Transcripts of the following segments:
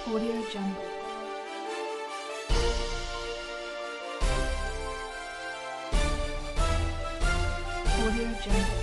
Audio Jungle. Audio Jungle.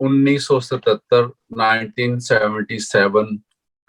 1977 1977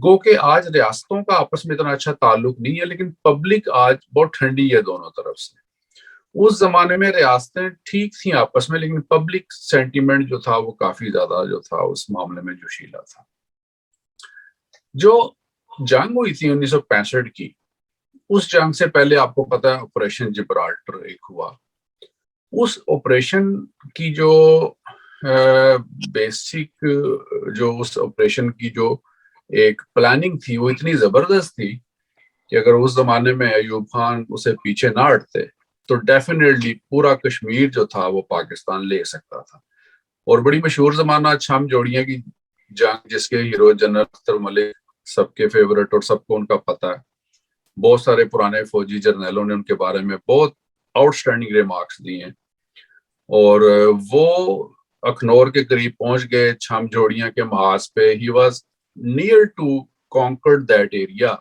گو کہ آج ریاستوں کا آپس میں اتنا اچھا تعلق نہیں ہے، لیکن پبلک آج بہت ٹھنڈی ہے دونوں طرف سے. اس زمانے میں ریاستیں ٹھیک تھیں آپس میں، لیکن پبلک سینٹیمنٹ جو تھا وہ کافی زیادہ جو تھا اس معاملے میں جوشیلا تھا. جو جنگ ہوئی تھی 1965 کی، اس جنگ سے پہلے آپ کو پتا ہے آپریشن جبرالٹر ایک ہوا. اس آپریشن کی جو بیسک جو اس آپریشن کی جو ایک پلاننگ تھی وہ اتنی زبردست تھی کہ اگر اس زمانے میں ایوب خان اسے پیچھے نہ ہٹتے تو ڈیفینیٹلی پورا کشمیر جو تھا وہ پاکستان لے سکتا تھا. اور بڑی مشہور زمانہ چھم جوڑیاں کی جنگ، جس کے ہیرو جنرل اختر ملک سب کے فیورٹ اور سب کو ان کا پتہ ہے. بہت سارے پرانے فوجی جرنیلوں نے ان کے بارے میں بہت آؤٹ اسٹینڈنگ ریمارکس دیے ہیں. اور وہ اخنور کے قریب پہنچ گئے چھم جوڑیاں کے محاذ پہ. He was near to conquered that area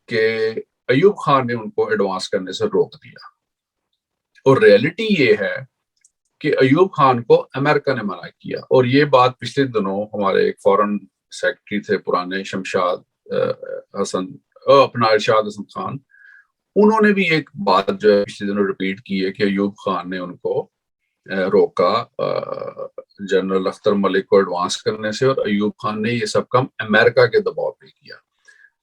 کہ ایوب خان نے ان کو ایڈوانس کرنے سے روک دیا. اور ریئلٹی یہ ہے کہ ایوب خان کو امریکہ نے منع کیا. اور یہ بات پچھلے دنوں ہمارے ایک فورن سیکرٹری تھے پرانے ارشاد حسن خان، انہوں نے بھی ایک بات جو ہے پچھلے دنوں ریپیٹ کی ہے کہ ایوب خان نے ان کو روکا جنرل اختر ملک کو ایڈوانس کرنے سے، اور ایوب خان نے یہ سب کام امریکہ کے دباؤ پہ کیا،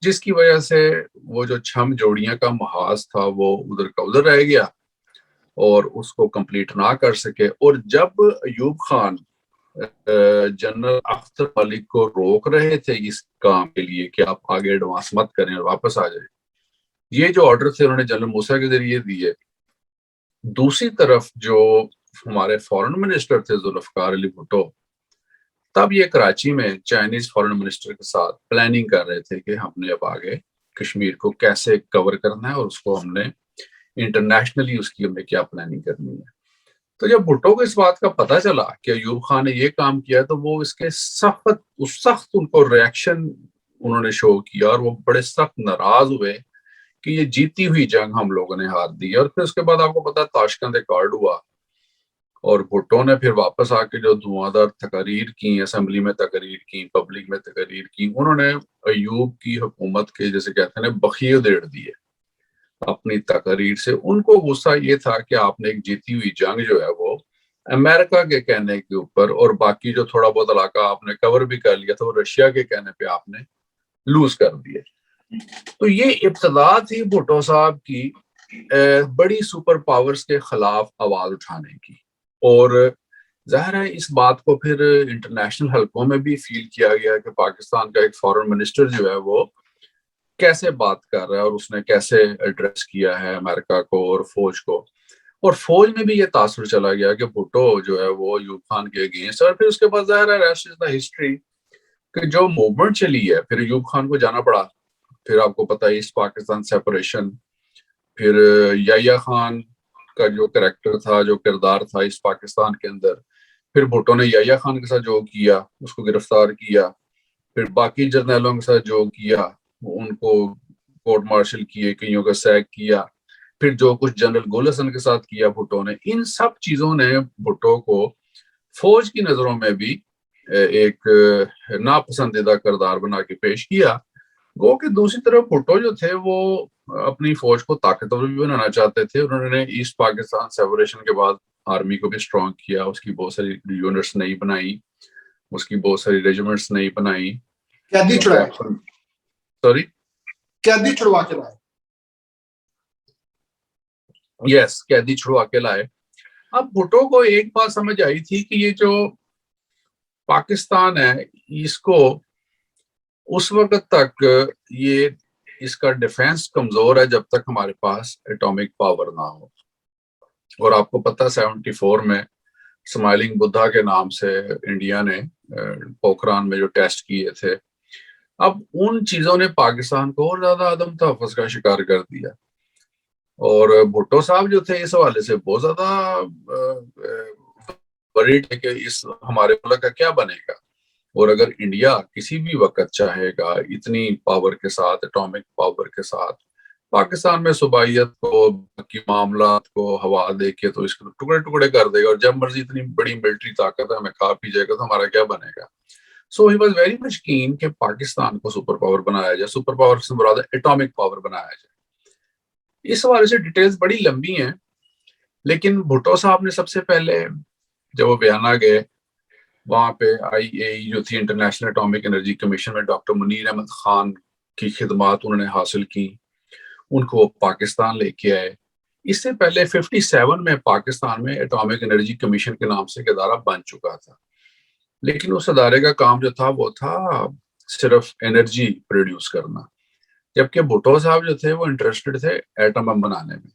جس کی وجہ سے وہ جو چھم جوڑیاں کا محاذ تھا وہ ادھر کا ادھر رہ گیا اور اس کو کمپلیٹ نہ کر سکے. اور جب ایوب خان جنرل اختر ملک کو روک رہے تھے اس کام کے لیے کہ آپ آگے ایڈوانس مت کریں اور واپس آ جائیں، یہ جو آرڈر تھے انہوں نے جنرل موسیٰ کے ذریعے دیے. دوسری طرف جو ہمارے فورن منسٹر تھے ذوالفقار علی بھٹو، تب یہ کراچی میں چائنیز فورن منسٹر کے ساتھ پلاننگ کر رہے تھے کہ ہم نے اب آگے کشمیر کو کیسے کور کرنا ہے اور اس کو ہم نے انٹرنیشنلی اس کی ہمیں کیا پلاننگ کرنی ہے. تو جب بھٹو کو اس بات کا پتہ چلا کہ ایوب خان نے یہ کام کیا تو وہ اس کے سخت ان کو ریاکشن انہوں نے شو کیا، اور وہ بڑے سخت ناراض ہوئے کہ یہ جیتی ہوئی جنگ ہم لوگوں نے ہار دی. اور پھر اس کے بعد آپ کو پتا تاشکند ایکارڈ ہوا، اور بھٹو نے پھر واپس آ کے جو دھواں دار تقاریر کی، اسمبلی میں تقاریر کی، پبلک میں تقاریر کی، انہوں نے ایوب کی حکومت کے جیسے کہتے ہیں بخیے دیڑ دیے اپنی تقاریر سے. ان کو غصہ یہ تھا کہ آپ نے ایک جیتی ہوئی جنگ جو ہے وہ امریکہ کے کہنے کے اوپر، اور باقی جو تھوڑا بہت علاقہ آپ نے کور بھی کر لیا تھا وہ رشیا کے کہنے پہ آپ نے لوز کر دیے. تو یہ ابتدا تھی بھٹو صاحب کی بڑی سپر پاورز کے خلاف آواز اٹھانے کی. اور ظاہر ہے اس بات کو پھر انٹرنیشنل حلقوں میں بھی فیل کیا گیا کہ پاکستان کا ایک فورن منسٹر جو ہے وہ کیسے بات کر رہا ہے اور اس نے کیسے ایڈریس کیا ہے امریکہ کو اور فوج کو. اور فوج میں بھی یہ تاثر چلا گیا کہ بھٹو جو ہے وہ ایوب خان کے اگینسٹ. اور پھر اس کے بعد ظاہر ہے ریسٹ از دا ہسٹری کہ جو موومنٹ چلی ہے پھر ایوب خان کو جانا پڑا. پھر آپ کو پتا ہے ایسٹ پاکستان سیپریشن، پھر یحییٰ خان کا جو کریکٹر تھا، جو کردار تھا ایسٹ پاکستان کے اندر، پھر بھٹو نے یحییٰ خان کے ساتھ جو کیا اس کو گرفتار کیا، پھر باقی جرنیلوں کے ساتھ جو کیا ان کو کورٹ مارشل کیے، کئیوں کا سیک کیا، پھر جو کچھ جنرل گل حسن کے ساتھ کیا بھٹو نے، ان سب چیزوں نے بھٹو کو فوج کی نظروں میں بھی ایک ناپسندیدہ کردار بنا کے پیش کیا. گو کہ دوسری طرف بھٹو جو تھے وہ اپنی فوج کو طاقتور بھی بنانا چاہتے تھے. انہوں نے ایسٹ پاکستان سیپریشن کے بعد آرمی کو بھی اسٹرانگ کیا، اس کی بہت ساری یونٹس نئی بنائی، اس کی بہت ساری ریجیمنٹس نئی بنائی. قیدی چھڑائے، سوری قیدی چھڑوا کے لائے. یس، قیدی چھڑوا کے لائے. اب بھٹو کو ایک بات سمجھ آئی تھی کہ یہ جو پاکستان ہے اس کو اس وقت تک یہ اس کا ڈیفینس کمزور ہے جب تک ہمارے پاس ایٹامک پاور نہ ہو. اور آپ کو پتہ 74 میں اسمائلنگ بدھا کے نام سے انڈیا نے پوکھران میں جو ٹیسٹ کیے تھے، اب ان چیزوں نے پاکستان کو اور زیادہ عدم تحفظ کا شکار کر دیا. اور بھٹو صاحب جو تھے اس حوالے سے بہت زیادہ ورڈ ہے کہ اس ہمارے ملک کا کیا بنے گا. اور اگر انڈیا کسی بھی وقت چاہے گا اتنی پاور کے ساتھ، ایٹامک پاور کے ساتھ، پاکستان میں صوبائیت کو، باقی معاملات کو ہوا دے کے تو اس کو ٹکڑے ٹکڑے کر دے گا. اور جب مرضی اتنی بڑی ملٹری طاقت ہے ہمیں کھا پی جائے گا تو ہمارا کیا بنے گا. So he was very much keen کہ پاکستان کو سپر پاور بنایا جائے, سپر پاور سے مراد ایٹامک پاور بنایا جائے. اس حوالے سے ڈیٹیلز بڑی لمبی ہیں, لیکن بھٹو صاحب نے سب سے پہلے جب وہ بیانہ گئے وہاں پہ IAEA جو تھی انٹرنیشنل اٹامک انرجی کمیشن میں ڈاکٹر منیر احمد خان کی خدمات انہوں نے حاصل کی, ان کو پاکستان لے کے آئے. اس سے پہلے 57 میں پاکستان میں اٹامک انرجی کمیشن کے نام سے ایک ادارہ بن چکا تھا, لیکن اس ادارے کا کام جو تھا وہ تھا صرف انرجی پروڈیوس کرنا, جبکہ بھٹو صاحب جو تھے وہ انٹرسٹڈ تھے ایٹم بم بنانے میں.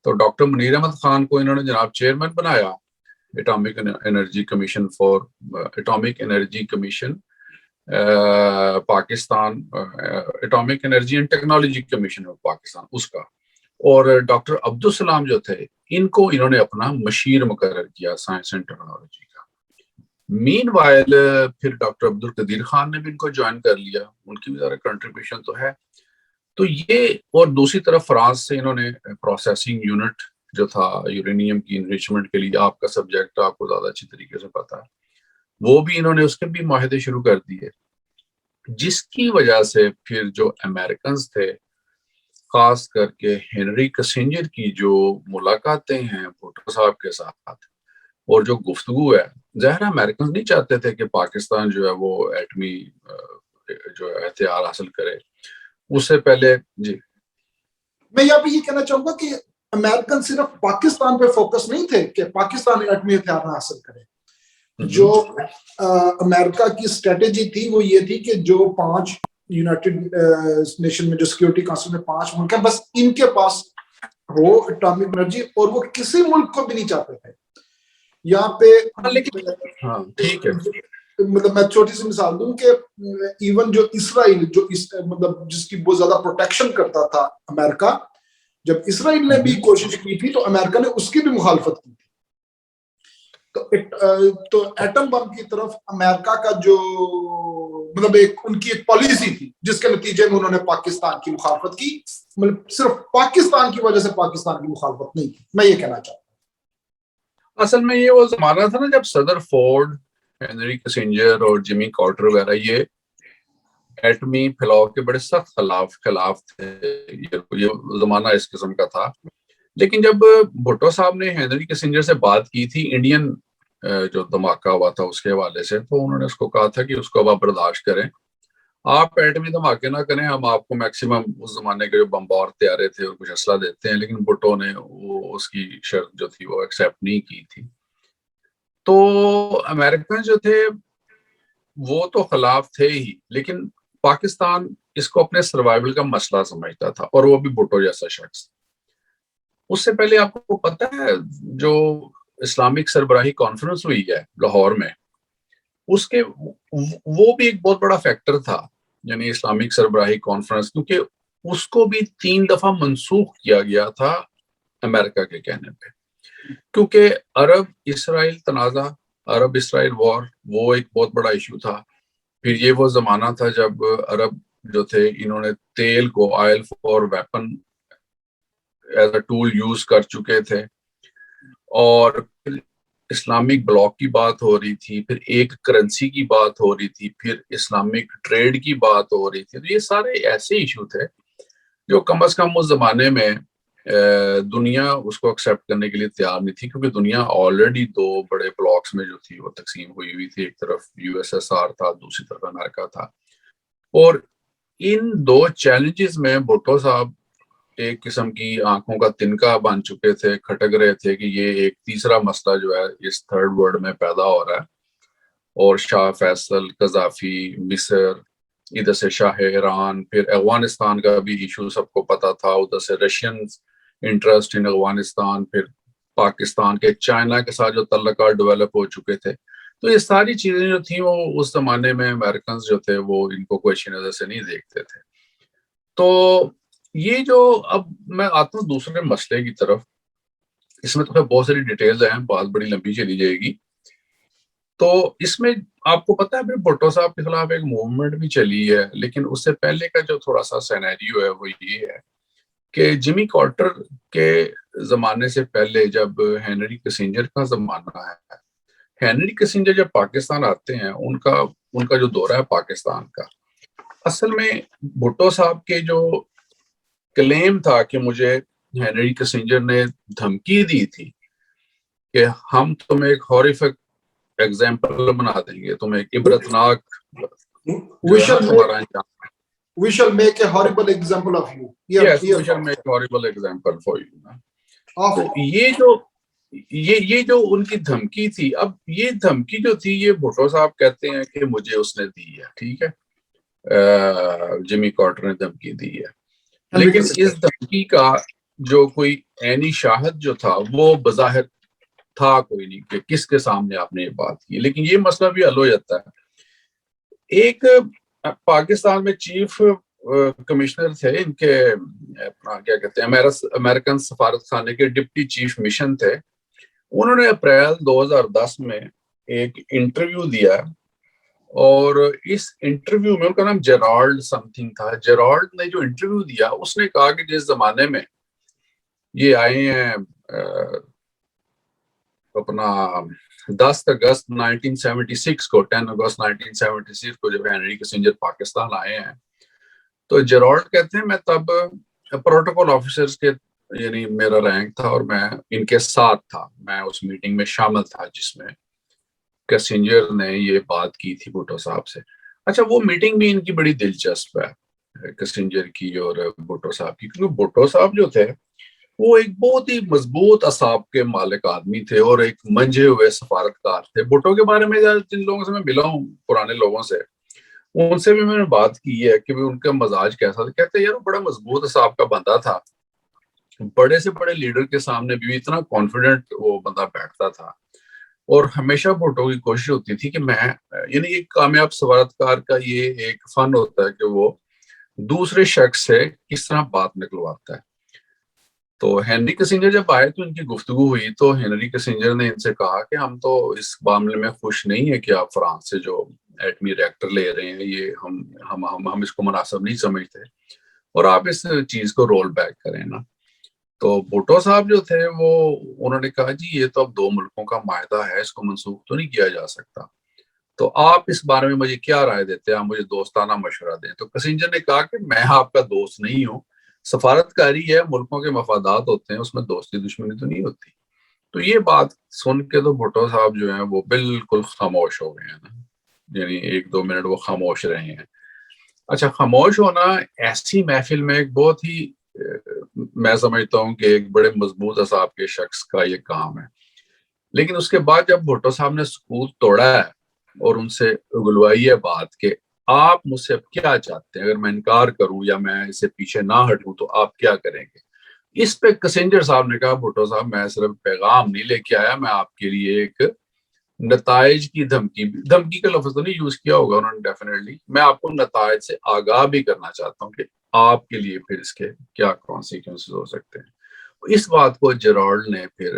تو ڈاکٹر منیر احمد خان کو انہوں نے جناب چیئرمین بنایا atomic energy commission for atomic energy commission Pakistan, atomic energy and technology commission of Pakistan اس کا. اور ڈاکٹر عبدالسلام جو تھے ان کو انہوں نے اپنا مشیر مقرر کیا سائنس اینڈ ٹیکنالوجی کا. مین وائل پھر ڈاکٹر عبدالقدیر خان نے بھی ان کو جوائن کر لیا, ان کی بھی ذرا کنٹریبیوشن تو ہے. تو یہ, اور دوسری طرف فرانس سے انہوں نے پروسیسنگ یونٹ جو تھا یورینیم کی انریچمنٹ کے لیے, آپ کا سبجیکٹ آپ کو زیادہ اچھی طریقے سے پتا ہے, وہ بھی انہوں نے اس کے بھی معاہدے شروع کر دیے, جس کی وجہ سے پھر جو امریکنز تھے خاص کر کے ہنری کسنجر کی جو ملاقاتیں ہیں بھٹو صاحب کے ساتھ اور جو گفتگو ہے, ظاہر امریکنز نہیں چاہتے تھے کہ پاکستان جو ہے وہ ایٹمی جو ہے ہتھیار حاصل کرے. اس سے پہلے جی میں یہاں پہ یہ کہنا چاہوں گا کہ امریکن صرف پاکستان پہ فوکس نہیں تھے کہ پاکستان ایٹمی ہتھیار نہ حاصل کرے. جو امریکہ کی اسٹریٹجی تھی وہ یہ تھی کہ جو 5 یونائٹڈ نیشن میں جو سیکورٹی کونسل میں 5 ملک ہیں, بس ان کے پاس ہو اٹامک انرجی, اور وہ کسی ملک کو بھی نہیں چاہتے تھے. یہاں پہ ٹھیک ہے, مطلب میں چھوٹی سی مثال دوں کہ ایون جو اسرائیل جو مطلب جس کی بہت زیادہ پروٹیکشن کرتا تھا امریکہ, جب اسرائیل نے بھی کوشش کی تھی تو امریکہ نے اس کی بھی مخالفت کی تھی. تو ایٹم بم کی طرف امریکہ کا جو مطلب ان کی ایک پالیسی تھی جس کے نتیجے میں انہوں نے پاکستان کی مخالفت کی, مطلب صرف پاکستان کی وجہ سے پاکستان کی مخالفت نہیں کی, میں یہ کہنا چاہتا ہوں. اصل میں یہ وہ زمانہ تھا نا جب صدر فورڈ, ہنری کسنجر اور جمی کارٹر وغیرہ یہ ایٹمی پھیلاؤ کے بڑے سخت خلاف تھے, یہ زمانہ اس قسم کا تھا. لیکن جب بھٹو صاحب نے ہنری کسنجر سے بات کی تھی انڈین جو دھماکہ ہوا تھا اس کے حوالے سے, تو انہوں نے اس کو کہا تھا کہ اس کو اب آپ برداشت کریں, آپ ایٹمی دھماکے نہ کریں, ہم آپ کو میکسیمم اس زمانے کے جو بمبار طیارے تھے اور کچھ اسلحہ دیتے ہیں. لیکن بھٹو نے وہ اس کی شرط جو تھی وہ ایکسیپٹ نہیں کی تھی. تو امریکن جو تھے وہ تو خلاف تھے ہی, لیکن پاکستان اس کو اپنے سروائیول کا مسئلہ سمجھتا تھا, اور وہ بھی بھٹو جیسا شخص. اس سے پہلے آپ کو پتہ ہے جو اسلامک سربراہی کانفرنس ہوئی ہے لاہور میں, اس کے وہ بھی ایک بہت بڑا فیکٹر تھا, یعنی اسلامک سربراہی کانفرنس, کیونکہ اس کو بھی 3 دفعہ منسوخ کیا گیا تھا امریکہ کے کہنے پہ, کیونکہ عرب اسرائیل تنازع, عرب اسرائیل وار, وہ ایک بہت بڑا ایشو تھا. پھر یہ وہ زمانہ تھا جب عرب جو تھے انہوں نے تیل کو oil for weapon as a tool use کر چکے تھے, اور پھر اسلامک بلاک کی بات ہو رہی تھی, پھر ایک کرنسی کی بات ہو رہی تھی, پھر اسلامک ٹریڈ کی بات ہو رہی تھی. تو یہ سارے ایسے ایشو تھے جو کم از کم اس زمانے میں دنیا اس کو ایکسیپٹ کرنے کے لیے تیار نہیں تھی, کیونکہ دنیا آلریڈی 2 بڑے بلاکس میں جو تھی وہ تقسیم ہوئی تھی. ایک طرف USSR تھا, دوسری طرف امریکہ تھا. اور ان 2 چیلنجز میں بھٹو صاحب ایک قسم کی آنکھوں کا تنکا بن چکے تھے, کھٹک رہے تھے کہ یہ ایک تیسرا مسئلہ جو ہے اس 3rd ورلڈ میں پیدا ہو رہا ہے. اور شاہ فیصل, قذافی, مصر, ادھر سے شاہ ایران, پھر افغانستان کا بھی ایشو سب کو پتا تھا, ادھر سے رشین انٹرسٹ ان افغانستان, پھر پاکستان کے چائنا کے ساتھ جو تعلقات ڈیولپ ہو چکے تھے. تو یہ ساری چیزیں جو تھیں وہ اس زمانے میں امریکنز جو تھے وہ ان کو کوئی اچھی نظر سے نہیں دیکھتے تھے. تو یہ جو اب میں آتا ہوں دوسرے مسئلے کی طرف, اس میں تو بہت ساری ڈیٹیلز ہیں, بات بڑی لمبی چلی جائے گی. تو اس میں آپ کو پتا ہے پھر بھٹو صاحب کے خلاف ایک موومنٹ بھی چلی ہے, لیکن اس سے پہلے کا جو تھوڑا سا سینیریو ہے وہ یہ ہے کہ جمی کارٹر کے زمانے سے پہلے جب ہنری کسنجر کا زمانہ ہے, ہنری کسنجر جب پاکستان آتے ہیں ان کا ان کا جو دورہ ہے پاکستان کا. اصل میں بھٹو صاحب کے جو کلیم تھا کہ مجھے ہینری کسنجر نے دھمکی دی تھی کہ ہم تمہیں ایک ہاریفک ایگزامپل بنا دیں گے, تمہیں ایک عبرتناک جو ہے نا تمہارا انجام. We shall make a horrible example of you. Yes, we shall make a horrible example for you. تو یہ جو ان کی دھمکی تھی, اب یہ دھمکی جو تھی یہ بھٹو صاحب کہتے ہیں کہ مجھے اس نے دی ہے, ٹھیک ہے, جمی کارٹر نے دھمکی دی ہے, لیکن اس دھمکی کا جو کوئی عینی شاہد جو تھا وہ بظاہر تھا کوئی نہیں کہ کس کے سامنے آپ نے یہ بات کی. لیکن یہ مسئلہ بھی حل ہو جاتا ہے. ایک پاکستان میں چیف کمشنر تھے, ان کے کیا کہتے ہیں امریکن سفارت خانے کے ڈپٹی چیف مشن تھے, انہوں نے اپریل 2010 میں ایک انٹرویو دیا, اور اس انٹرویو میں ان کا نام جیرالڈ سم تھنگ تھا. جیرالڈ نے جو انٹرویو دیا اس نے کہا کہ جس زمانے میں یہ آئے ہیں اپنا 10 اگست 1976 کو 10 اگست 1976 کو جب ہینری کسنجر پاکستان آئے ہیں, تو جیرالڈ کہتے ہیں میں تب پروٹوکول آفیسرز کے یعنی میرا رینک تھا اور میں ان کے ساتھ تھا, میں اس میٹنگ میں شامل تھا جس میں کسنجر نے یہ بات کی تھی بھٹو صاحب سے. اچھا, وہ میٹنگ بھی ان کی بڑی دلچسپ ہے کسنجر کی اور بھٹو صاحب کی, کیونکہ بھٹو صاحب جو تھے وہ ایک بہت ہی مضبوط اعصاب کے مالک آدمی تھے اور ایک منجھے ہوئے سفارتکار تھے. بھٹو کے بارے میں جن لوگوں سے میں ملا ہوں, پرانے لوگوں سے, ان سے بھی میں نے بات کی ہے کہ ان کا مزاج کیسا تھا. کہتے ہیں یار وہ بڑا مضبوط اعصاب کا بندہ تھا, بڑے سے بڑے لیڈر کے سامنے بھی اتنا کانفیڈنٹ وہ بندہ بیٹھتا تھا, اور ہمیشہ بھٹو کی کوشش ہوتی تھی کہ میں یعنی ایک کامیاب سفارتکار کا یہ ایک فن ہوتا ہے کہ وہ دوسرے شخص سے کس طرح بات نکلواتا ہے. تو ہینری کسنجر جب آئے تو ان کی گفتگو ہوئی, تو ہینری کسنجر نے ان سے کہا کہ ہم تو اس معاملے میں خوش نہیں ہے کہ آپ فرانس سے جو ایٹمی ریکٹر لے رہے ہیں, یہ ہم اس کو مناسب نہیں سمجھتے, اور آپ اس چیز کو رول بیک کریں نا. تو بھٹو صاحب جو تھے وہ انہوں نے کہا جی یہ تو اب 2 ملکوں کا معاہدہ ہے, اس کو منسوخ تو نہیں کیا جا سکتا, تو آپ اس بارے میں مجھے کیا رائے دیتے ہیں, آپ مجھے دوستانہ مشورہ دیں. تو کسنجر نے کہا کہ میں آپ کا دوست نہیں ہوں, سفارتکاری ہے, ملکوں کے مفادات ہوتے ہیں, اس میں دوستی دشمنی تو نہیں ہوتی. تو یہ بات سن کے تو بھٹو صاحب جو ہیں وہ بالکل خاموش ہو گئے ہیں نا, یعنی 1-2 منٹ وہ خاموش رہے ہیں. اچھا, خاموش ہونا ایسی محفل میں ایک بہت ہی میں سمجھتا ہوں کہ ایک بڑے مضبوط اعصاب کے شخص کا یہ کام ہے. لیکن اس کے بعد جب بھٹو صاحب نے سکوت توڑا ہے اور ان سے اگلوائی ہے بات کہ آپ مجھ سے کیا چاہتے ہیں, اگر میں انکار کروں یا میں اسے پیچھے نہ ہٹوں تو آپ کیا کریں گے, اس پہ کسنجر صاحب نے کہا بھٹو صاحب میں صرف پیغام نہیں لے کے آیا, میں آپ کے لیے ایک نتائج کی دھمکی کا لفظ تو نہیں یوز کیا ہوگا انہوں نے ڈیفینیٹلی, میں آپ کو نتائج سے آگاہ بھی کرنا چاہتا ہوں کہ آپ کے لیے پھر اس کے کیا کانسیکوینسز ہو سکتے ہیں. اس بات کو جیرالڈ نے پھر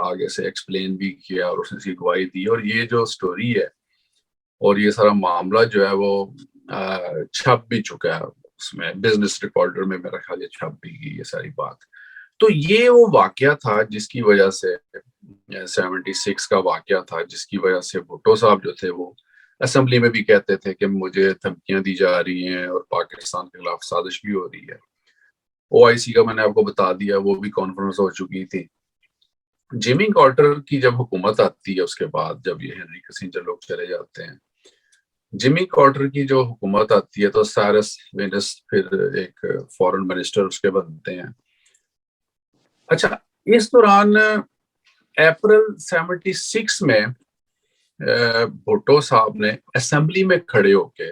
آگے سے ایکسپلین بھی کیا اور اس نے گواہی دی, اور یہ جو سٹوری ہے اور یہ سارا معاملہ جو ہے وہ چھپ بھی چکا ہے, اس میں بزنس ریکارڈر میں میرا خیال یہ چھپ بھی گئی یہ ساری بات. تو یہ وہ واقعہ تھا جس کی وجہ سے 76 کا واقعہ تھا جس کی وجہ سے بھٹو صاحب جو تھے وہ اسمبلی میں بھی کہتے تھے کہ مجھے دھمکیاں دی جا رہی ہیں اور پاکستان کے خلاف سازش بھی ہو رہی ہے. OIC کا میں نے آپ کو بتا دیا وہ بھی کانفرنس ہو چکی تھی. جیمی کارٹر کی جب حکومت آتی ہے اس کے بعد جب یہ ہینری کسنجر لوگ چلے جاتے ہیں, جیمی کارٹر کی جو حکومت آتی ہے تو سائرس وینس پھر ایک فورن منسٹر اس کے بنتے ہیں. اچھا, اس دوران اپریل 76 میں بھٹو صاحب نے اسمبلی میں کھڑے ہو کے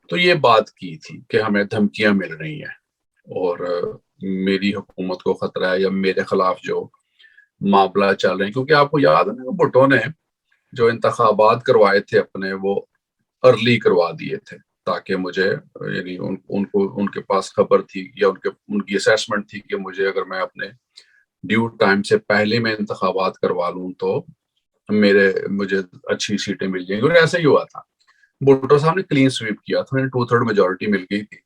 تو یہ بات کی تھی کہ ہمیں دھمکیاں مل رہی ہیں اور میری حکومت کو خطرہ ہے یا میرے خلاف جو معاملہ چل رہے ہیں, کیونکہ آپ کو یاد ہے نا بھٹو نے جو انتخابات کروائے تھے اپنے وہ ارلی کروا دیے تھے تاکہ مجھے یعنی ان کے پاس خبر تھی یا ان کی اسیسمنٹ تھی کہ مجھے اگر میں اپنے ڈیو ٹائم سے پہلے میں انتخابات کروا لوں تو مجھے اچھی سیٹیں مل جائیں گی, اور ایسا ہی ہوا تھا. بھٹو صاحب نے کلین سویپ کیا تھا, 2/3 میجورٹی مل گئی تھی,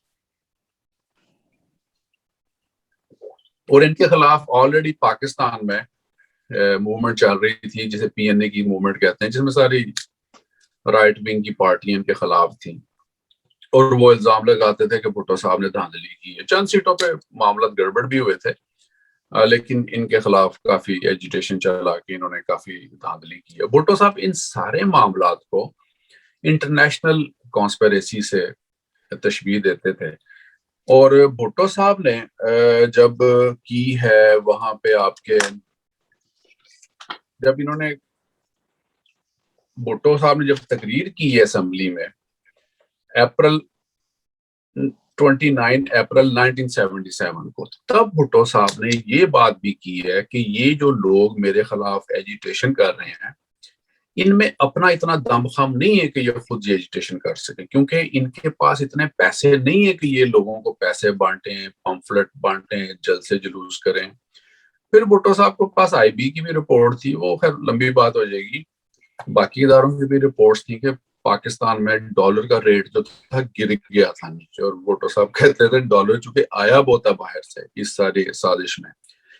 اور ان کے خلاف آلریڈی پاکستان میں موومنٹ چل رہی تھی جسے PNA کی موومنٹ کہتے ہیں, جس میں ساری رائٹ ونگ کی پارٹیاں ان کے خلاف تھیں اور وہ الزام لگاتے تھے کہ بھٹو صاحب نے دھاندلی کی ہے. چند سیٹوں پہ معاملات گڑبڑ بھی ہوئے تھے لیکن ان کے خلاف کافی ایجیٹیشن چلا کہ انہوں نے کافی دھاندلی کی ہے. بھٹو صاحب ان سارے معاملات کو انٹرنیشنل کانسپیریسی سے تشبیہ دیتے تھے اور بھٹو صاحب نے جب کی ہے وہاں پہ آپ کے جب انہوں نے بھٹو صاحب نے جب تقریر کی ہے اسمبلی میں اپریل 29 اپریل 1977 کو, تب بھٹو صاحب نے یہ بات بھی کی ہے کہ یہ جو لوگ میرے خلاف ایجیٹیشن کر رہے ہیں ان میں اپنا اتنا دم خم نہیں ہے کہ یہ خود یہ ایجیٹیشن کر سکیں, کیونکہ ان کے پاس اتنے پیسے نہیں ہے کہ یہ لوگوں کو پیسے بانٹیں, پمفلٹ بانٹیں, جلسے جلوس کریں. پھر بھٹو صاحب کے پاس آئی بی کی بھی رپورٹ تھی, وہ خیر لمبی بات ہو جائے گی. باقی اداروں کی بھی رپورٹس تھی کہ پاکستان میں ڈالر کا ریٹ جو تھا گر گیا تھا نیچے, اور بھٹو صاحب کہتے تھے ڈالر چونکہ آیا بہت ہے باہر سے اس ساری سازش میں,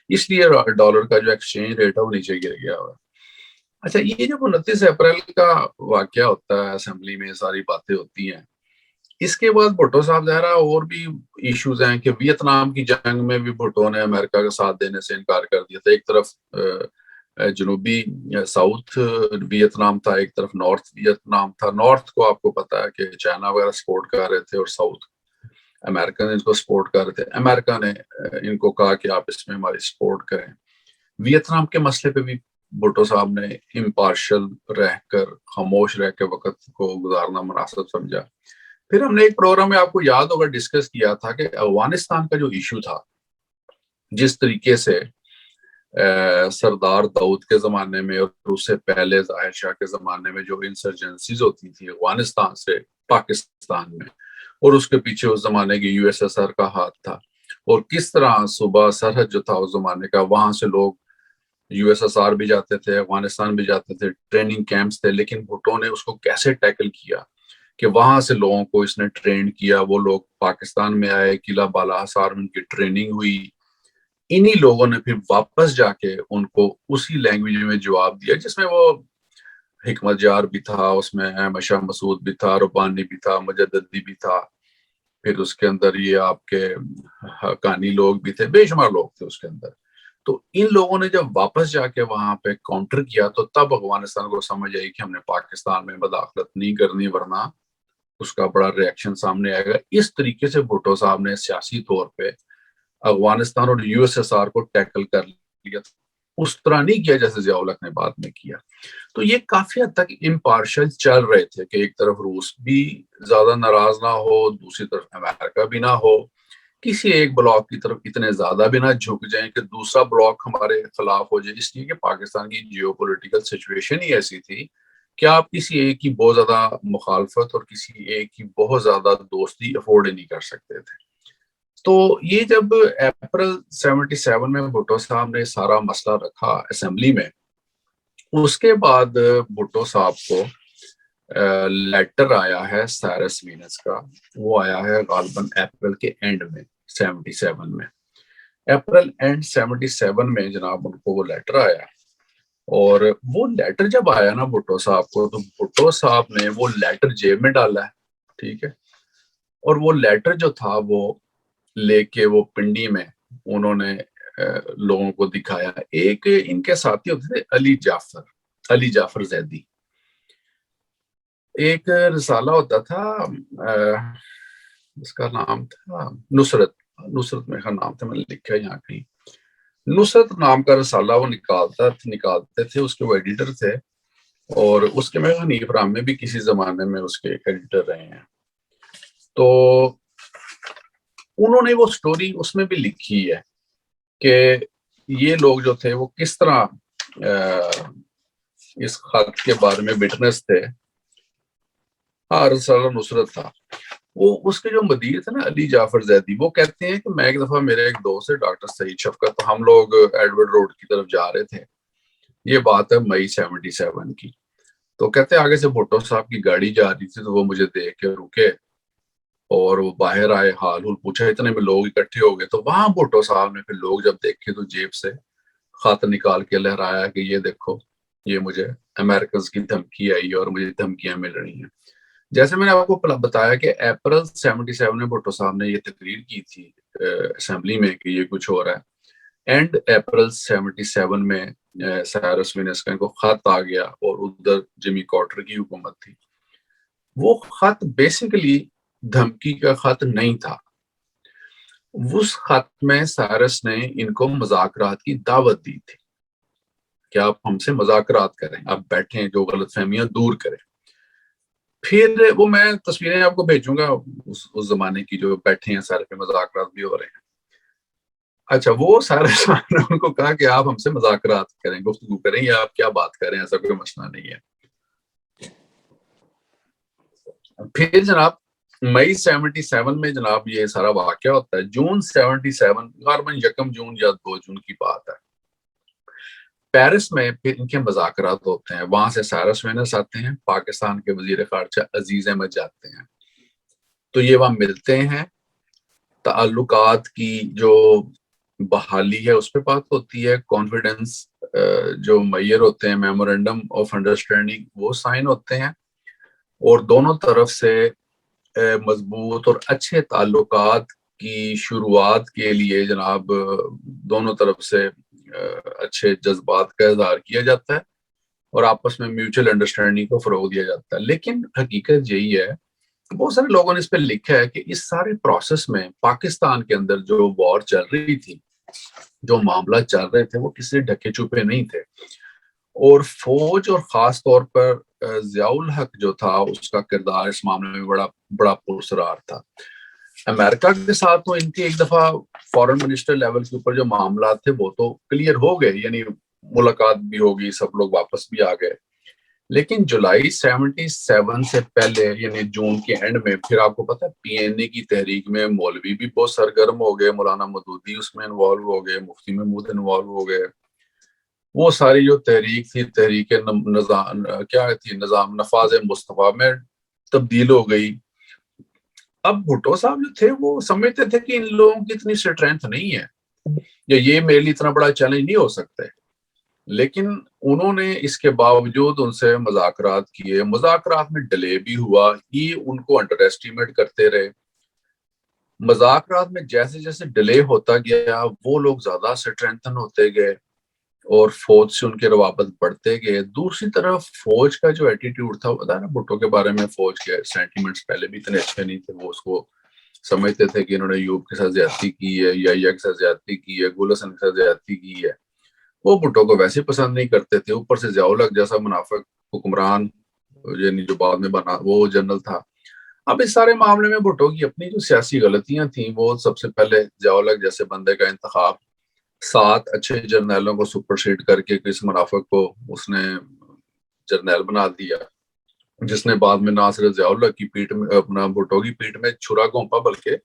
اس لیے ڈالر کا جو ایکسچینج ریٹ ہے وہ نیچے گر گیا ہوا. اچھا, یہ جو 29 اپریل کا واقعہ ہوتا ہے اسمبلی میں ساری باتیں ہوتی ہیں, اس کے بعد بھٹو صاحب ظاہرہ اور بھی ایشوز ہیں کہ ویتنام کی جنگ میں بھی بھٹو نے امریکہ کا ساتھ دینے سے انکار کر دیا تھا. ایک طرف جنوبی ساؤتھ ویتنام تھا, ایک طرف نارتھ ویتنام تھا. نارتھ کو آپ کو پتا ہے کہ چائنا وغیرہ سپورٹ کر رہے تھے اور ساؤتھ امریکہ نے ان کو سپورٹ کر رہے تھے. امریکہ نے ان کو کہا کہ آپ اس میں ہماری سپورٹ کریں. ویتنام کے مسئلے پہ بھی بھٹو صاحب نے امپارشل رہ کر, خاموش رہ کے وقت کو گزارنا مناسب سمجھا. پھر ہم نے ایک پروگرام میں آپ کو یاد ہوگا ڈسکس کیا تھا کہ افغانستان کا جو ایشو تھا, جس طریقے سے سردار داؤد کے زمانے میں اور اس سے پہلے ظاہر شاہ کے زمانے میں جو انسرجنسیز ہوتی تھی افغانستان سے پاکستان میں, اور اس کے پیچھے اس زمانے کی یو ایس ایس آر کا ہاتھ تھا, اور کس طرح صوبہ سرحد جو تھا اس زمانے کا, وہاں سے لوگ یو ایس ایس آر بھی جاتے تھے, افغانستان بھی جاتے تھے, ٹریننگ کیمپس تھے, لیکن بھٹو نے اس کو کیسے ٹیکل کیا کہ وہاں سے لوگوں کو اس نے ٹرین کیا, وہ لوگ پاکستان میں آئے, قلعہ بالا حصار میں ان کی ٹریننگ ہوئی, انہی لوگوں نے پھر واپس جا کے ان کو اسی لینگویج میں جواب دیا جس میں وہ حکمت جار بھی تھا, اس میں احمد شاہ مسعود بھی تھا, ربانی بھی تھا, مجددی بھی تھا, پھر اس کے اندر یہ آپ کے حقانی لوگ بھی تھے, بے شمار لوگ تھے اس کے اندر. تو ان لوگوں نے جب واپس جا کے وہاں پہ کاؤنٹر کیا تو تب افغانستان کو سمجھ آئی کہ ہم نے پاکستان میں مداخلت نہیں کرنی ورنہ اس کا بڑا ری ایکشن سامنے آئے گا. اس طریقے سے بھٹو صاحب نے سیاسی طور پہ افغانستان اور یو ایس ایس آر کو ٹیکل کر لیا, اس طرح نہیں کیا جیسے ضیاء الحق نے بعد میں کیا. تو یہ کافی حد تک امپارشل چل رہے تھے کہ ایک طرف روس بھی زیادہ ناراض نہ ہو, دوسری طرف امریکہ بھی نہ ہو, کسی ایک بلاک کی طرف اتنے زیادہ بھی نہ جھک جائیں کہ دوسرا بلاک ہمارے خلاف ہو جائے, اس لیے کہ پاکستان کی جیو پولیٹیکل سچویشن ہی ایسی تھی کہ آپ کسی ایک کی بہت زیادہ مخالفت اور کسی ایک کی بہت زیادہ دوستی افورڈ نہیں کر سکتے تھے. تو یہ جب اپریل 77 میں بھٹو صاحب نے سارا مسئلہ رکھا اسمبلی میں, اس کے بعد بھٹو صاحب کو لیٹر آیا ہے سائرس وینس کا, وہ آیا ہے غالباً اپریل کے اینڈ میں 77 میں, اپریل اینڈ 77 میں جناب ان کو وہ لیٹر آیا. اور وہ لیٹر جب آیا نا بھٹو صاحب کو, تو بھٹو صاحب نے وہ لیٹر جیب میں ڈالا ہے, ٹھیک ہے, اور وہ لیٹر جو تھا وہ لے کے وہ پنڈی میں انہوں نے لوگوں کو دکھایا. ایک ان کے ساتھی ہوتے تھے علی جعفر زیدی, ایک رسالہ ہوتا تھا اس کا نام تھا نصرت میں کا نام تھا, میں نے لکھا یہاں کہیں, نصرت نام کا رسالہ وہ نکالتے تھے, اس کے وہ ایڈیٹر تھے, اور اس کے میں حنیف رام میں بھی کسی زمانے میں اس کے ایڈیٹر رہے ہیں. تو انہوں نے وہ سٹوری اس میں بھی لکھی ہے کہ یہ لوگ جو تھے وہ کس طرح اس خط کے بارے میں وٹنس تھے. رسالہ نصرت تھا, وہ اس کے جو مدیر تھے نا علی جعفر زیدی, وہ کہتے ہیں کہ میں ایک دفعہ میرے ایک دوست ہے ڈاکٹر سعید شفقت, ہم لوگ ایڈورڈ روڈ کی طرف جا رہے تھے, یہ بات ہے مئی 77 کی, تو کہتے ہیں آگے سے بھٹو صاحب کی گاڑی جا رہی تھی, تو وہ مجھے دیکھ کے رکے اور وہ باہر آئے, حال پوچھا, اتنے میں لوگ اکٹھے ہو گئے. تو وہاں بھٹو صاحب نے پھر لوگ جب دیکھے تو جیب سے خط نکال کے لہرایا کہ یہ دیکھو, یہ مجھے امریکنز کی دھمکی آئی اور مجھے دھمکیاں مل رہی ہیں. جیسے میں نے آپ کو بتایا کہ اپریل 77 میں بھٹو صاحب نے یہ تقریر کی تھی اسمبلی میں کہ یہ کچھ ہو رہا ہے. اینڈ اپریل 77 میں سائرس ونسکن کو خط آ گیا اور ادھر جمی کارٹر کی حکومت تھی. وہ خط بیسیکلی دھمکی کا خط نہیں تھا. اس خط میں سائرس نے ان کو مذاکرات کی دعوت دی تھی کہ آپ ہم سے مذاکرات کریں, آپ بیٹھیں, جو غلط فہمیاں دور کریں. پھر وہ میں تصویریں آپ کو بھیجوں گا اس زمانے کی جو بیٹھے ہیں سارے پہ مذاکرات بھی ہو رہے ہیں. اچھا, وہ سارے نے ان کو کہا کہ آپ ہم سے مذاکرات کریں, گفتگو کریں, یا آپ کیا بات کریں, ایسا کوئی مسئلہ نہیں ہے. پھر جناب مئی 77 میں جناب یہ سارا واقعہ ہوتا ہے. جون 77 غالباً 1 جون یا 2 جون کی بات ہے. پیرس میں پھر ان کے مذاکرات ہوتے ہیں. وہاں سے سائرس وینس آتے ہیں, پاکستان کے وزیر خارجہ عزیز احمد جاتے ہیں, تو یہ وہاں ملتے ہیں. تعلقات کی جو بحالی ہے اس پہ بات ہوتی ہے. کانفیڈنس جو معیار ہوتے ہیں, میمورینڈم آف انڈرسٹینڈنگ, وہ سائن ہوتے ہیں. اور دونوں طرف سے مضبوط اور اچھے تعلقات کی شروعات کے لیے جناب دونوں طرف سے اچھے جذبات کا اظہار کیا جاتا ہے اور آپس میں میوچل انڈرسٹینڈنگ کو فروغ دیا جاتا ہے. لیکن حقیقت یہی ہے, بہت سارے لوگوں نے اس پہ لکھا ہے کہ اس سارے پروسیس میں پاکستان کے اندر جو وار چل رہی تھی, جو معاملہ چل رہے تھے, وہ کسی ڈھکے چھپے نہیں تھے. اور فوج اور خاص طور پر ضیاء الحق جو تھا, اس کا کردار اس معاملے میں بڑا پرسرار تھا. امریکہ کے ساتھ تو ان کے ایک دفعہ فارن منسٹر لیول کے اوپر جو معاملات تھے وہ تو کلیئر ہو گئے, یعنی ملاقات بھی ہوگی, سب لوگ واپس بھی آ گئے. لیکن جولائی 77 سے پہلے, یعنی جون کے اینڈ میں, پھر آپ کو پتا پی این اے کی تحریک میں مولوی بھی بہت سرگرم ہو گئے, مولانا مودودی اس میں انوالو ہو گئے, مفتی محمود انوالو ہو گئے. وہ ساری جو تحریک تھی, تحریک نظام نفاذ مصطفیٰ میں تبدیل ہو گئی. اب بھٹو صاحب جو تھے وہ سمجھتے تھے کہ ان لوگوں کی اتنی اسٹرینتھ نہیں ہے, یا یہ میرے لیے اتنا بڑا چیلنج نہیں ہو سکتے. لیکن انہوں نے اس کے باوجود ان سے مذاکرات کیے. مذاکرات میں ڈیلے بھی ہوا, یہ ان کو انڈر ایسٹیمیٹ کرتے رہے. مذاکرات میں جیسے جیسے ڈیلے ہوتا گیا, وہ لوگ زیادہ اسٹرینتھن ہوتے گئے اور فوج سے ان کے روابط بڑھتے گئے. دوسری طرف فوج کا جو ایٹیٹیوڈ تھا, بتا نا بھٹو کے بارے میں فوج کے سینٹیمنٹس پہلے بھی اتنے اچھے نہیں تھے. وہ اس کو سمجھتے تھے کہ انہوں نے ایوب کے ساتھ زیادتی کی ہے, یا کے ساتھ زیادتی کی ہے, گل حسن کے ساتھ زیادتی کی ہے. وہ بھٹو کو ویسے پسند نہیں کرتے تھے. اوپر سے ضیاء الحق جیسا منافق حکمران, یعنی جو بعد میں بنا, وہ جنرل تھا. اب اس سارے معاملے میں بھٹو کی اپنی جو سیاسی غلطیاں تھیں, وہ سب سے پہلے ضیاء الحق جیسے بندے کا انتخاب, 7 اچھے جرنیلوں کو سپرسیڈ کر کے کس منافق کو اس نے جرنیل بنا دیا, جس نے بعد میں نہ صرف ضیاء الحق کی پیٹ میں, اپنا بھٹو کی پیٹ میں چھرا گھونپا, بلکہ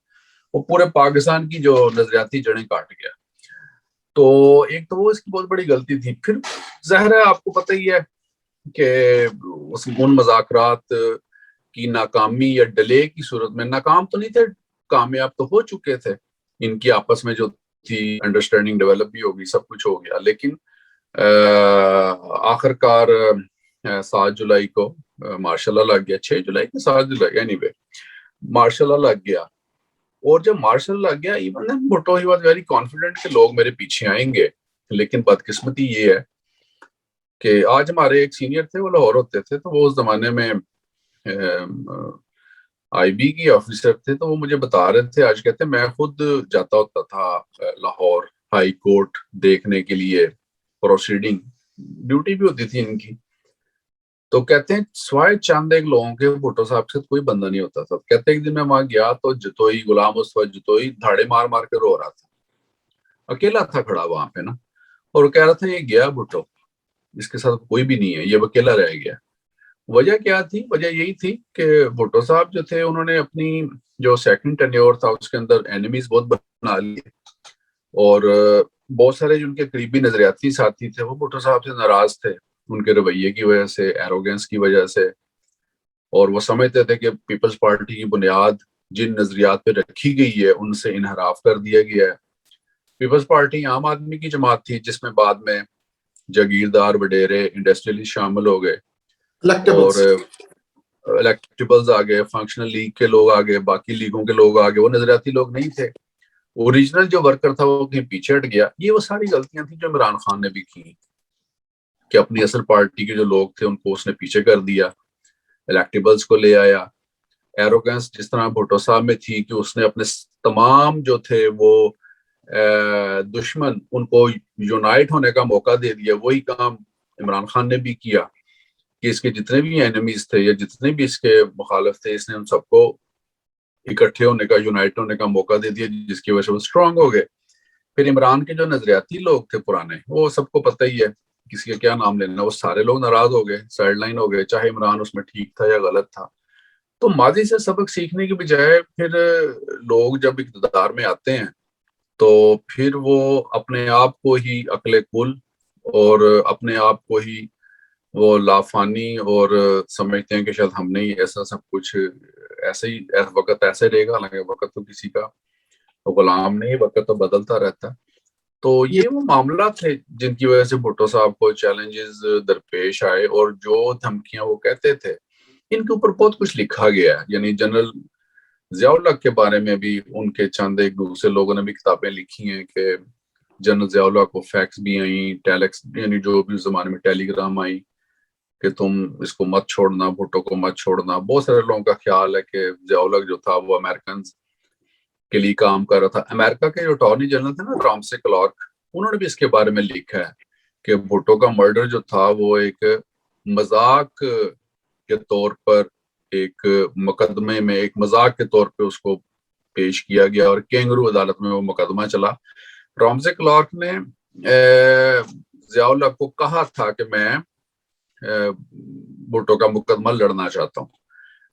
وہ پورے پاکستان کی جو نظریاتی جڑیں کاٹ گیا. تو ایک تو وہ اس کی بہت بڑی غلطی تھی. پھر ظاہر ہے آپ کو پتہ ہی ہے کہ ان مذاکرات کی ناکامی یا ڈیلے کی صورت میں, ناکام تو نہیں تھے, کامیاب تو ہو چکے تھے. ان کی آپس میں جو تھی انڈرسٹینڈنگ ڈیولپ بھی ہوگی, سب کچھ ہو گیا. لیکن آخر کار 7 جولائی کو مارشل لا لگ گیا. 6 جولائی کے 7 جولائی اینی وے مارشل لا لگ گیا. اور جب مارشل لگ گیا, even Bhutto he was very confident کہ لوگ میرے پیچھے آئیں گے. لیکن بدقسمتی یہ ہے کہ آج ہمارے ایک سینئر تھے, وہ لاہور ہوتے تھے, تو وہ اس زمانے میں آئی بی کی آفیسر تھے. تو وہ مجھے بتا رہے تھے, آج کہتے ہیں میں خود جاتا ہوتا تھا لاہور ہائی کورٹ دیکھنے کے لیے, پروسیڈنگ ڈیوٹی بھی ہوتی تھی ان کی. تو کہتے ہیں سوائے چند ایک لوگوں کے بھٹو صاحب سے کوئی بندہ نہیں ہوتا تھا. کہتے ہیں ایک دن میں وہاں گیا تو جتوئی, غلام مصطفیٰ جتوئی دھاڑے مار مار کے رو رہا تھا, اکیلا تھا کھڑا وہاں پہ نا, اور وہ کہہ رہا تھا یہ گیا بھٹو, اس کے ساتھ کوئی بھی نہیں ہے, یہ اکیلا رہ گیا. وجہ کیا تھی؟ وجہ یہی تھی کہ بھٹو صاحب جو تھے, انہوں نے اپنی جو سیکنڈ ٹینیور تھا اس کے اندر اینیمیز بہت بنا لیے, اور بہت سارے جو ان کے قریبی نظریاتی ساتھی تھے وہ بھٹو صاحب سے ناراض تھے, ان کے رویے کی وجہ سے, ایروگنس کی وجہ سے. اور وہ سمجھتے تھے کہ پیپلز پارٹی کی بنیاد جن نظریات پہ رکھی گئی ہے ان سے انحراف کر دیا گیا ہے. پیپلز پارٹی عام آدمی کی جماعت تھی, جس میں بعد میں جاگیردار وڈیرے انڈسٹریلسٹ شامل ہو گئے اور electables. الیکٹیبلز آ گئے, فنکشنل لیگ کے لوگ آ گئے, باقی لیگوں کے لوگ آ گئے. وہ نظریاتی لوگ نہیں تھے. اوریجنل جو ورکر تھا وہ کہیں پیچھے ہٹ گیا. یہ وہ ساری غلطیاں تھیں جو عمران خان نے بھی کی کہ اپنی اصل پارٹی کے جو لوگ تھے ان کو اس نے پیچھے کر دیا, الیکٹیبلز کو لے آیا. ایروگنس جس طرح بھٹو صاحب میں تھی کہ اس نے اپنے تمام جو تھے وہ دشمن ان کو یونائٹ ہونے کا موقع دے دیا. وہی کام عمران خان نے بھی کیا کہ اس کے جتنے بھی اینیمیز تھے یا جتنے بھی اس کے مخالف تھے اس نے ان سب کو اکٹھے ہونے کا, یونائٹ ہونے کا موقع دے دیا, جس کی وجہ سے وہ اسٹرانگ ہو گئے. پھر عمران کے جو نظریاتی لوگ تھے پرانے, وہ سب کو پتہ ہی ہے کسی کا کیا نام لینا, وہ سارے لوگ ناراض ہو گئے, سائڈ لائن ہو گئے, چاہے عمران اس میں ٹھیک تھا یا غلط تھا. تو ماضی سے سبق سیکھنے کی بجائے پھر لوگ جب اقتدار میں آتے ہیں تو پھر وہ اپنے آپ کو ہی عقل کل اور اپنے آپ کو ہی وہ لافانی اور سمجھتے ہیں کہ شاید ہم نے ہی ایسا سب کچھ ایسے ہی وقت ایسے رہے گا. حالانکہ وقت تو کسی کا غلام نہیں, وقت تو بدلتا رہتا ہے. تو یہ وہ معاملات تھے جن کی وجہ سے بھٹو صاحب کو چیلنجز درپیش آئے. اور جو دھمکیاں وہ کہتے تھے ان کے اوپر بہت کچھ لکھا گیا ہے. یعنی جنرل ضیاء الحق کے بارے میں بھی ان کے چند ایک دوسرے لوگوں نے بھی کتابیں لکھی ہیں کہ جنرل ضیاء الحق کو فیکس بھی آئیں, ٹیلیکس یعنی جو بھی اس زمانے میں ٹیلی گرام آئی کہ تم اس کو مت چھوڑنا, بھٹو کو مت چھوڑنا. بہت سارے لوگوں کا خیال ہے کہ ضیاء الحق جو تھا وہ امریکنز کے لیے کام کر رہا تھا. امریکہ کے جو اٹارنی جنرل تھے نا رامسے کلارک, انہوں نے بھی اس کے بارے میں لکھا ہے کہ بھٹو کا مرڈر جو تھا وہ ایک مذاق کے طور پر, ایک مقدمے میں ایک مذاق کے طور پہ اس کو پیش کیا گیا اور کینگرو عدالت میں وہ مقدمہ چلا. رامسے کلارک نے ضیاء الحق کو کہا تھا کہ میں بھٹو کا مقدمہ لڑنا چاہتا ہوں,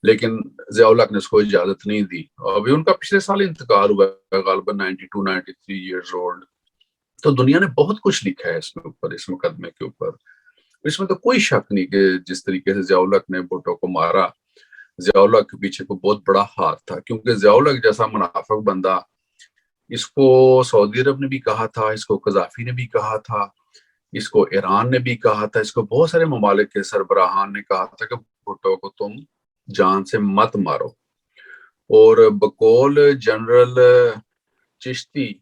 لیکن ضیاء الحق نے اس کو اجازت نہیں دی. ابھی ان کا پچھلے سال انتقال ہوا ہے, غالباً 92-93 ایئرز اولڈ. تو دنیا نے بہت کچھ لکھا ہے اس کے اوپر, اس مقدمے کے اوپر. اس میں تو کوئی شک نہیں کہ جس طریقے سے ضیاء الحق نے بھٹو کو مارا, ضیاء الحق کے پیچھے کو بہت بڑا ہاتھ تھا. کیونکہ ضیاء الحق جیسا منافق بندہ, اس کو سعودی عرب نے بھی کہا تھا, اس کو قذافی نے بھی کہا تھا, اس کو ایران نے بھی کہا تھا, اس کو بہت سارے ممالک کے سربراہان نے کہا تھا کہ بھٹو کو تم جان سے مت مارو. اور بقول جنرل چشتی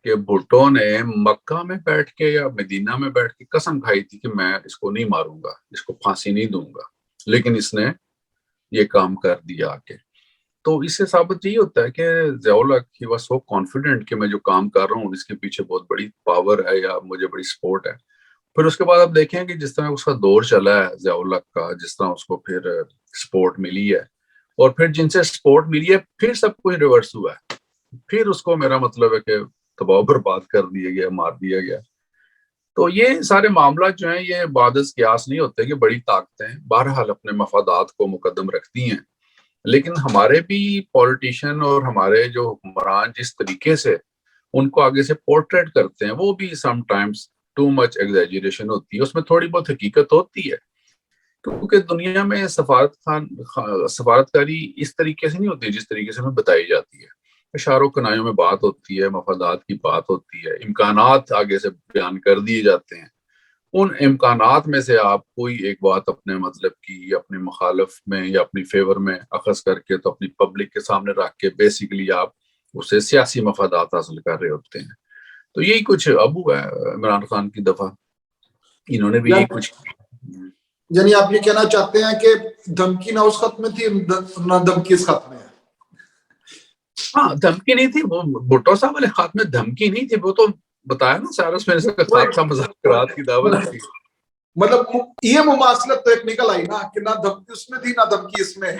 کہ بھٹو نے مکہ میں بیٹھ کے یا مدینہ میں بیٹھ کے قسم کھائی تھی کہ میں اس کو نہیں ماروں گا, اس کو پھانسی نہیں دوں گا, لیکن اس نے یہ کام کر دیا آ کے. تو اس سے ثابت یہی ہوتا ہے کہ ضیاء الحق ہی واز سو کانفیڈنٹ کہ میں جو کام کر رہا ہوں اس کے پیچھے بہت بڑی پاور ہے یا مجھے بڑی سپورٹ ہے. پھر اس کے بعد آپ دیکھیں کہ جس طرح اس کا دور چلا ہے ضیاء الحق کا, جس طرح اس کو پھر سپورٹ ملی ہے, اور پھر جن سے سپورٹ ملی ہے پھر سب کچھ ریورس ہوا ہے. پھر اس کو میرا مطلب ہے کہ تباہ برباد کر دیا گیا, مار دیا گیا. تو یہ سارے معاملات جو ہیں یہ بعدز قیاس نہیں ہوتے کہ بڑی طاقتیں بہرحال اپنے مفادات کو مقدم رکھتی ہیں, لیکن ہمارے بھی پولیٹیشین اور ہمارے جو حکمران جس طریقے سے ان کو آگے سے پورٹریٹ کرتے ہیں وہ بھی some times too much exaggeration ہوتی ہے. اس میں تھوڑی بہت حقیقت ہوتی ہے, کیونکہ دنیا میں سفارتکاری اس طریقے سے نہیں ہوتی جس طریقے سے ہمیں بتائی جاتی ہے. اشاروں کنایوں میں بات ہوتی ہے, مفادات کی بات ہوتی ہے, امکانات آگے سے بیان کر دیے جاتے ہیں. ان امکانات میں سے آپ کوئی ایک بات اپنے مطلب کی یا اپنے مخالف میں یا اپنی فیور میں اخذ کر کے تو اپنی پبلک کے سامنے رکھ کے بیسیکلی آپ اسے سیاسی مفادات حاصل کر رہے ہوتے ہیں. تو یہی کچھ ابو ہے عمران خان کی دفعہ, انہوں نے بھی یہی کچھ. یعنی آپ یہ کہنا چاہتے ہیں کہ دھمکی نہ اس خط میں تھی نہ دھمکی اس خط میں ہے؟ ہاں دھمکی نہیں تھی, وہ بھٹو صاحب والے خط میں دھمکی نہیں تھی, وہ تو بتایا نا سائرس مرزا کا خط تھا, مذاکرات کی دعوت تھی. مطلب یہ مماثلت تو ایک نکل آئی نا کہ نہ دھمکی اس میں تھی نہ دھمکی اس میں.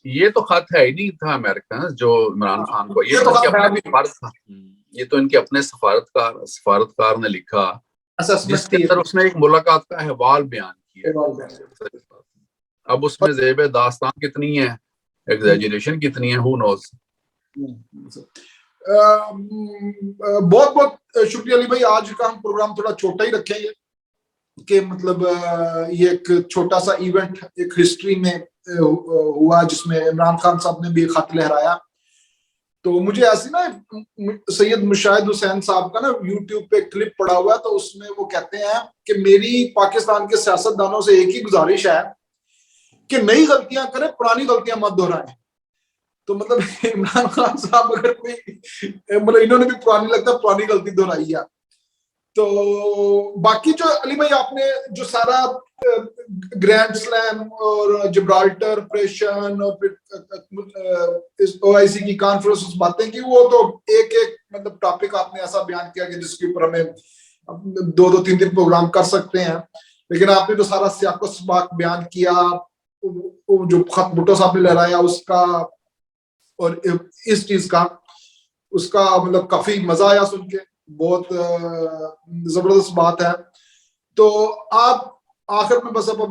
یہ تو خط ہے ہی نہیں تھا امریکہ جو عمران خان کو, یہ تو ان کے اپنے سفارتکار نے لکھا, جس کے اندر اس نے ایک ملاقات کا احوال بیان کیا. اب اس میں زیب داستان کتنی ہے, ایگزیجریشن کتنی ہے, who knows. بہت بہت شکریہ علی بھائی. آج کا ہم پروگرام تھوڑا چھوٹا ہی رکھیں گے کہ مطلب یہ ایک چھوٹا سا ایونٹ ایک ہسٹری میں ہوا جس میں عمران خان صاحب نے بھی خط لہرایا. تو مجھے ایسی نا سید مشاہد حسین صاحب کا نا یوٹیوب پہ کلپ پڑا ہوا ہے, تو اس میں وہ کہتے ہیں کہ میری پاکستان کے سیاستدانوں سے ایک ہی گزارش ہے کہ نئی غلطیاں کریں, پرانی غلطیاں مت دہرائیں. تو مطلب عمران خان صاحب اگر کوئی مطلب انہوں نے بھی پرانی لگتا ہے پرانی غلطی دہرائی ہے. تو باقی جو علی بھائی آپ نے جو سارا گرینڈ سلیم اور جبرالٹر آپریشن اور پھر او آئی سی کی کانفرنس باتیں کی, وہ تو ایک ایک مطلب ٹاپک آپ نے ایسا بیان کیا کہ جس کے اوپر ہمیں 2-3 دن پروگرام کر سکتے ہیں. لیکن آپ نے جو سارا سیاق و سباق بیان کیا, جو خط بھٹو صاحب نے لہرایا اس کا اور اس چیز کا, اس کا مطلب کافی مزہ آیا سن کے, بہت زبردست بات ہے. تو آپ آخر میں بس اب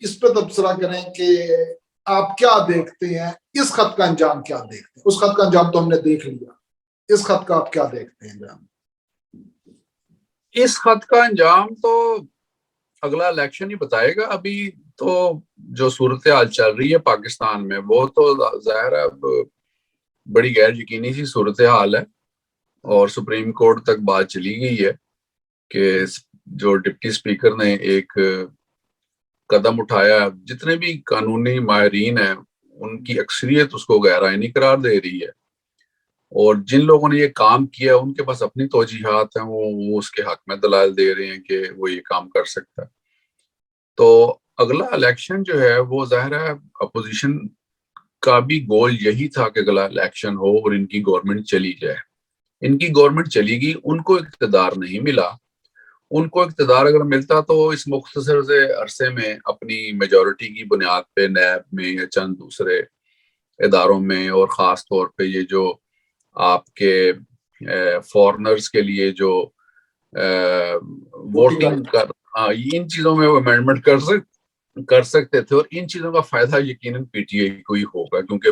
اس پہ تبصرہ کریں کہ آپ کیا دیکھتے ہیں, اس خط کا انجام کیا دیکھتے ہیں؟ اس خط کا انجام تو ہم نے دیکھ لیا, اس خط کا آپ کیا دیکھتے ہیں؟ اس خط کا انجام تو اگلا الیکشن ہی بتائے گا. ابھی تو جو صورتحال چل رہی ہے پاکستان میں وہ تو ظاہر ہے اب بڑی غیر یقینی سی صورتحال ہے, اور سپریم کورٹ تک بات چلی گئی ہے کہ جو ڈپٹی اسپیکر نے ایک قدم اٹھایا, جتنے بھی قانونی ماہرین ہیں ان کی اکثریت اس کو غیر آئینی قرار دے رہی ہے, اور جن لوگوں نے یہ کام کیا ان کے پاس اپنی توجیحات ہیں, وہ اس کے حق میں دلائل دے رہے ہیں کہ وہ یہ کام کر سکتا ہے. تو اگلا الیکشن جو ہے وہ ظاہر ہے اپوزیشن کا بھی گول یہی تھا کہ اگلا الیکشن ہو اور ان کی گورنمنٹ چلی جائے. ان کی گورنمنٹ چلی گئی, ان کو اقتدار نہیں ملا. ان کو اقتدار اگر ملتا تو اس مختصر سے عرصے میں اپنی میجورٹی کی بنیاد پہ نیب میں یا چند دوسرے اداروں میں, اور خاص طور پہ یہ جو آپ کے فورنرز کے لیے جو ووٹنگ کر, ان چیزوں میں وہ امینڈمنٹ کر سکتے تھے, اور ان چیزوں کا فائدہ یقیناً پی ٹی آئی کو ہی ہوگا. کیونکہ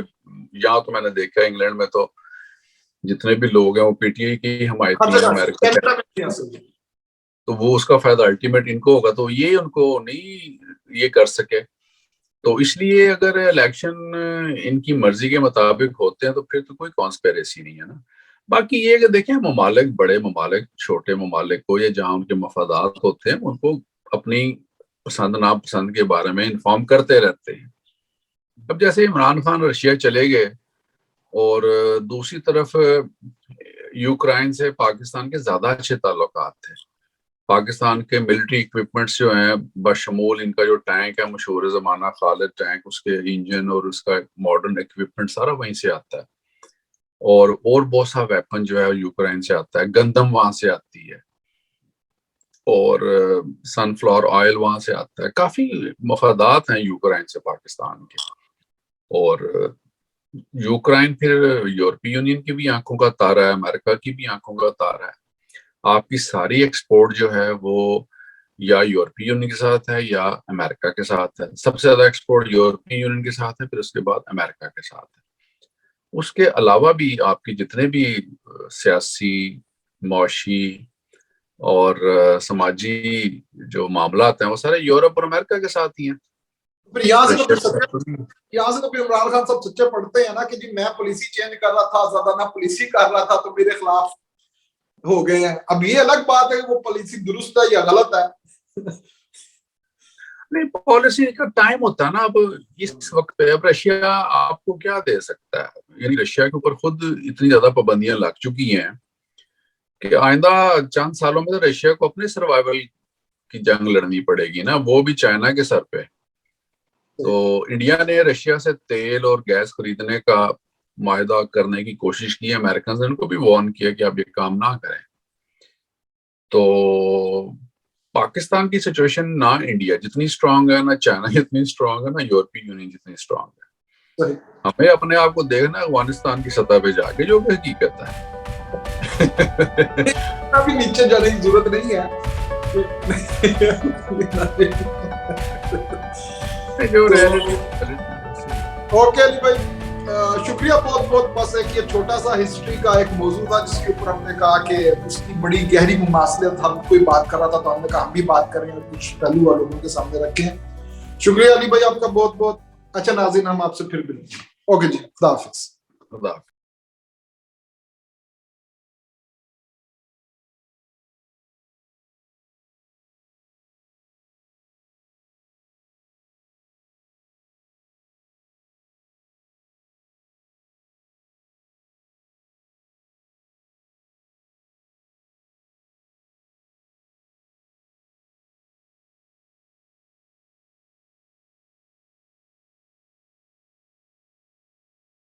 یہاں تو میں نے دیکھا ہے انگلینڈ میں تو جتنے بھی لوگ ہیں وہ پی ٹی آئی کی حمایتی ہیں, امریکہ, تو وہ اس کا فائدہ الٹیمیٹ ان کو ہوگا. تو یہ ان کو نہیں یہ کر سکے, تو اس لیے اگر الیکشن ان کی مرضی کے مطابق ہوتے ہیں تو پھر تو کوئی کانسپیریسی نہیں ہے نا. باقی یہ کہ دیکھیں ممالک, بڑے ممالک چھوٹے ممالک کو, یا جہاں ان کے مفادات ہوتے ہیں ان کو اپنی پسند ناپسند کے بارے میں انفارم کرتے رہتے ہیں. اب جیسے عمران خان رشیا چلے گئے, اور دوسری طرف یوکرائن سے پاکستان کے زیادہ اچھے تعلقات تھے. پاکستان کے ملٹری اکوپمنٹس جو ہیں بشمول ان کا جو ٹینک ہے مشہور زمانہ خالد ٹینک, اس کے انجن اور اس کا ماڈرن اکوپمنٹ سارا وہیں سے آتا ہے, اور بہت سا ویپن جو ہے یوکرائن سے آتا ہے, گندم وہاں سے آتی ہے, اور سن فلاور آئل وہاں سے آتا ہے. کافی مفادات ہیں یوکرائن سے پاکستان کے, اور یوکرائن پھر یورپی یونین کی بھی آنکھوں کا تارا ہے, امریکہ کی بھی آنکھوں کا تارا ہے. آپ کی ساری ایکسپورٹ جو ہے وہ یا یورپی یونین کے ساتھ ہے یا امریکہ کے ساتھ ہے. سب سے زیادہ ایکسپورٹ یورپی یونین کے ساتھ ہے, پھر اس کے بعد امریکہ کے ساتھ ہے. اس کے علاوہ بھی آپ کی جتنے بھی سیاسی, معاشی اور سماجی جو معاملات ہیں وہ سارے یورپ اور امریکہ کے ساتھ ہی ہیں. یہاں سے تو پھر عمران خان صاحب سچے پڑھتے ہیں نا کہ جی میں پالیسی چینج کر رہا تھا, زیادہ نہ پالیسی کر رہا تھا تو میرے خلاف ہو گئے ہیں. اب یہ الگ بات ہے کہ وہ پالیسی درست ہے یا غلط ہے. نہیں, پالیسی کا ٹائم ہوتا ہے نا. اب اس وقت پہ اب رشیا آپ کو کیا دے سکتا ہے, یعنی رشیا کے اوپر خود اتنی زیادہ پابندیاں لگ چکی ہیں کہ آئندہ چند سالوں میں تو رشیا کو اپنے سروائیول کی جنگ لڑنی پڑے گی نا, وہ بھی چائنا کے سر پہ. تو انڈیا نے رشیا سے تیل اور گیس خریدنے کا معاہدہ کرنے کی کوشش کی ہے, امریکنز نے ان کو بھی وارن کیا کہ آپ یہ کام نہ کریں. تو پاکستان کی سچویشن نہ انڈیا جتنی اسٹرانگ ہے, نہ چائنا جتنی اسٹرانگ ہے, نہ یورپی یونین جتنی اسٹرانگ ہے. ہمیں اپنے آپ کو دیکھنا ہے افغانستان کی سطح پہ جا کے جو کہ حقیقت ہے. ابھی نیچے جانے کی ضرورت نہیں ہے. اوکے علی بھائی, شکریہ بہت بہت. بس ایک یہ چھوٹا سا ہسٹری کا ایک موضوع تھا جس کے اوپر ہم نے کہا کہ اس کی بڑی گہری مماثلت, ہم کوئی بات کر رہا تھا تو ہم نے کہا ہم بھی بات کریں اور کچھ پہلو والوں کے سامنے رکھیں. شکریہ علی بھائی آپ کا بہت بہت. اچھا ناظرین, ہم آپ سے پھر ملیں گے. اوکے جی, خدا حافظ.